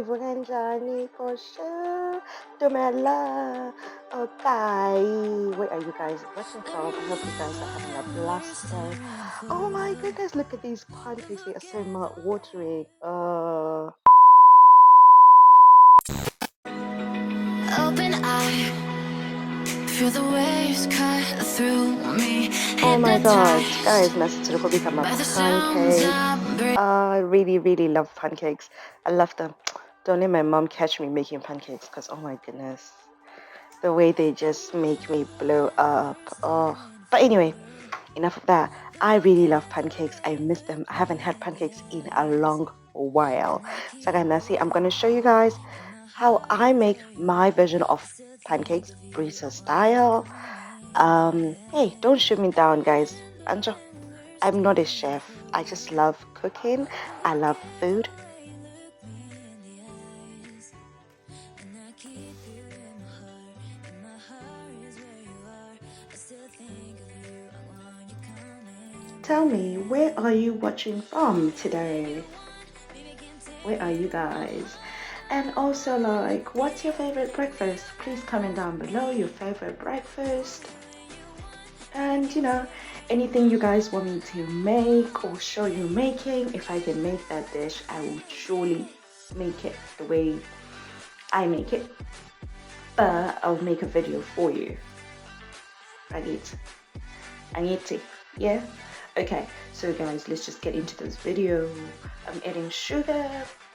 Linjani, Bonjour, Dumela O. Where are you guys watching from? I hope you guys are having a blessed day. Oh my goodness, look at these pancakes. They are so mouth-watering. Open eye, feel the waves cut through me. Oh my god, guys, message to the public about pancakes. I really love pancakes. I love them. Don't let my mom catch me making pancakes because oh my goodness, the way they just make me blow up. Oh, but anyway, enough of that. I really love pancakes. I miss them. I haven't had pancakes in a long while. So guys, I'm gonna show you guys how I make my version of pancakes, Brisa style. Hey, don't shoot me down, guys. I'm not a chef. I just love cooking. I love food. Tell me, where are you watching from today? Where are you guys? And also, like, what's your favorite breakfast? Please comment down below your favorite breakfast. And you know, anything you guys want me to make or show you making, if I can make that dish, I will surely make it the way I make it. But I'll make a video for you. I need to, yeah? Okay, so guys, let's just get into this video. I'm adding sugar.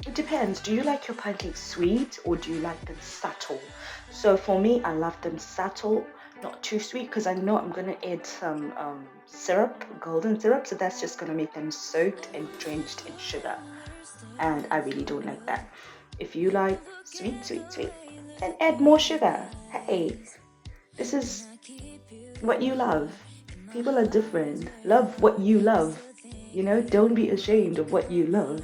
It depends. Do you like your pancakes sweet or do you like them subtle? So for me, I love them subtle, not too sweet, because I know I'm gonna add some syrup, golden syrup, so that's just gonna make them soaked and drenched in sugar. And I really don't like that. If you like sweet, then add more sugar. Hey, this is what you love. People are different. Love what you love. You know, don't be ashamed of what you love.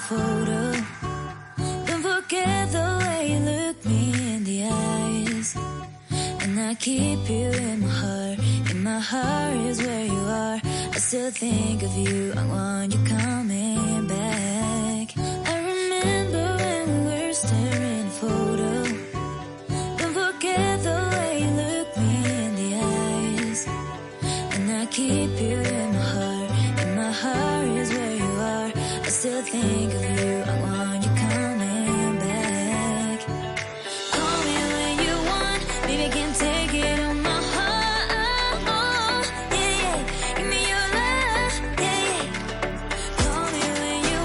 Photo. Don't forget the way you look me in the eyes. And I keep you in my heart. In my heart is where you are. I still think of you. I want you coming back. I remember when we were staring photo. Don't forget the way you look me in the eyes. And I keep you in my heart. In my heart is where you are. I still think of you, I want you coming back. Call me when you want, baby, I can take it on my heart. Yeah, give me your love, yeah. Call me when you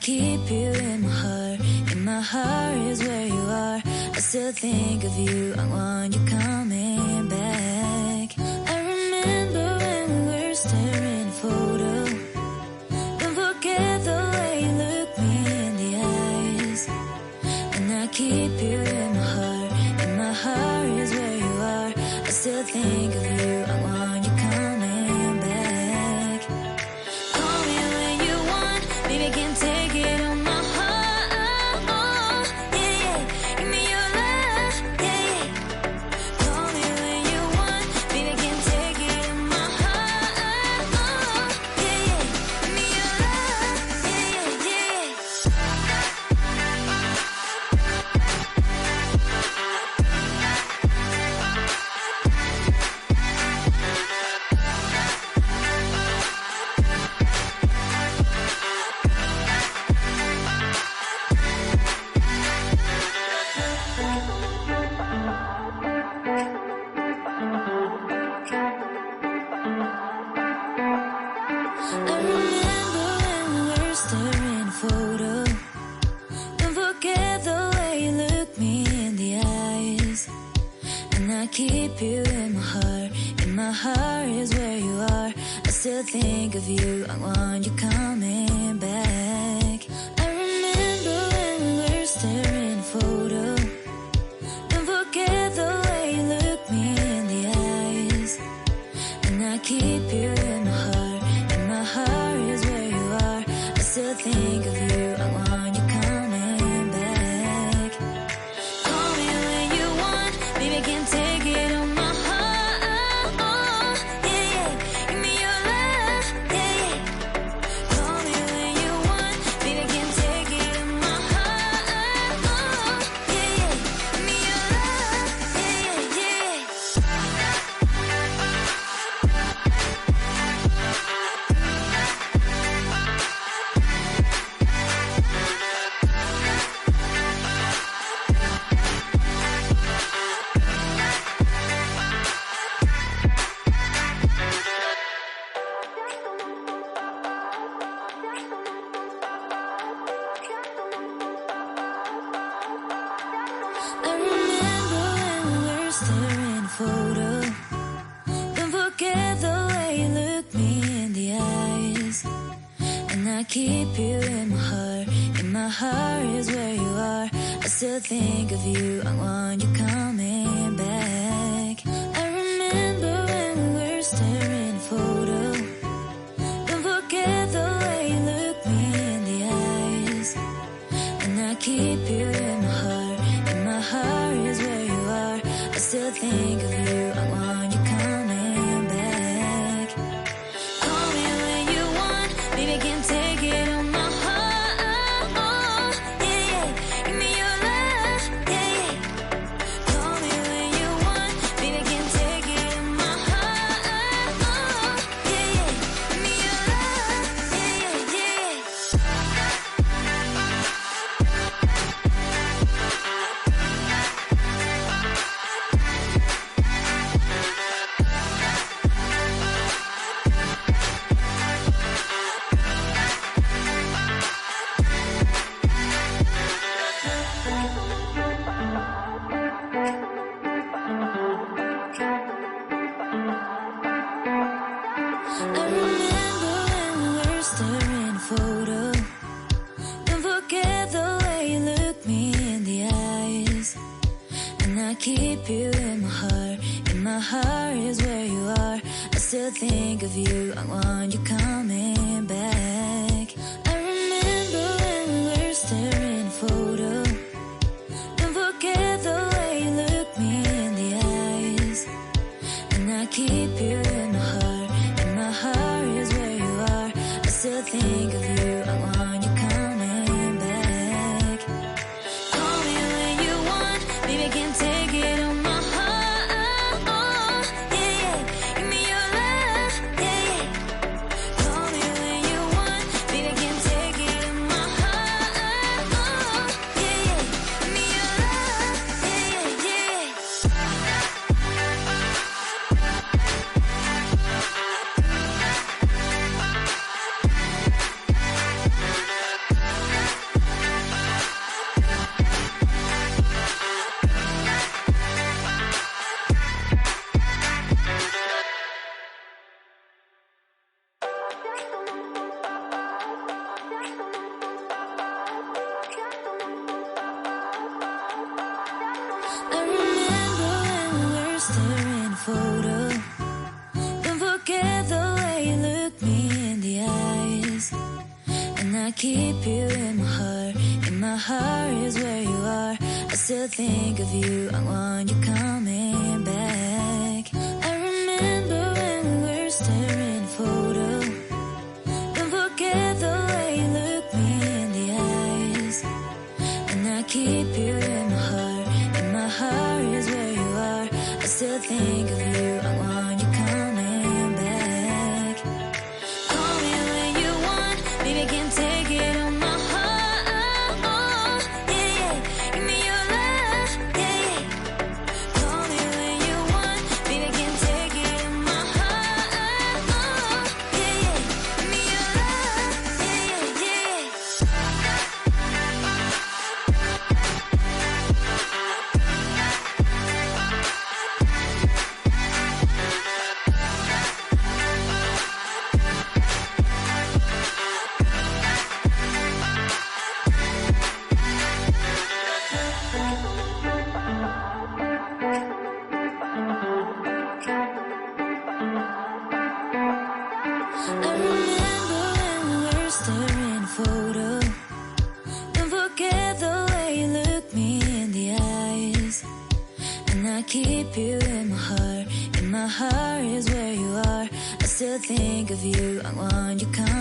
keep you in my heart. In my heart is where you are. I still think of you. I want you coming back. I remember when we were staring a photo. Don't forget the way you look me in the eyes. And I keep you in my heart. In my heart is where you are. I still think of you. I want you coming back. Call me when you want. Baby, can take it on my heart. Yeah, yeah. Give me your love. Yeah, yeah. Call me when you want. Baby, can take it on my heart. Yeah, yeah. Give me your love. Yeah, yeah, yeah. I remember when we were staring a photo. Don't forget the way you look me in the eyes. And I keep you in my heart. In my heart is where you are. I still think of you. I want you coming back. I remember when we were staring a photo. Don't forget the way you look me in the eyes. And I keep you in my heart. In my heart is where you are. I still think of you. I want you coming back. Call me when you want. Baby, can take it on my heart. Yeah, yeah. Give me your love. Yeah, yeah. Call me when you want. Baby, can take it on my heart. Yeah, yeah. Give me your love. Yeah, yeah, yeah. I remember when we were staring a photo. Don't forget the way you look me in the eyes. And I keep you in my heart. In my heart is where you are. I still think of you. I want you coming back. I remember when we were staring a photo. Don't forget the way you look me in the eyes. And I keep you in my heart. In my heart is where you are. I still think of you. I want you coming back. Call me when you want. Baby, can take it on my heart. Yeah, yeah. Give me your love. Yeah, yeah. Call me when you want. Baby, can take it on my heart. Yeah, yeah. Give me your love. Yeah, yeah, yeah. I remember when we were staring a photo. Don't forget the way you look me in the eyes. And I keep you in my heart. In my heart is where you are. I still think of you. I want you coming back. I remember when we were staring a photo. Don't forget the way you look me in the eyes. And I keep you in my heart. In my heart is where you are. I still think of you. I want you coming back. Call me when you want. Baby, can take it on my heart. Yeah, yeah. Give me your love. Yeah, yeah. Call me when you want. Baby, can take it on my heart. keep you in my heart. In my heart is where you are. I still think of you. I want you coming back. I remember when we were staring at a photo. Don't forget the way you look me in the eyes. And I keep you in my heart. In my heart is where you are. I still think of you. I want you coming back. Call me when you want. Baby, I can take it on my heart. Yeah, yeah. Give me your love. Yeah, yeah. Call me when you want. Baby, I can take it on my heart. Yeah, yeah. Give me your love. Yeah, yeah, yeah. I remember when we were staring at a photo. Don't forget the way you look me in the eyes. And I keep you in my heart. In my heart is where you are. I still think of you. I want you coming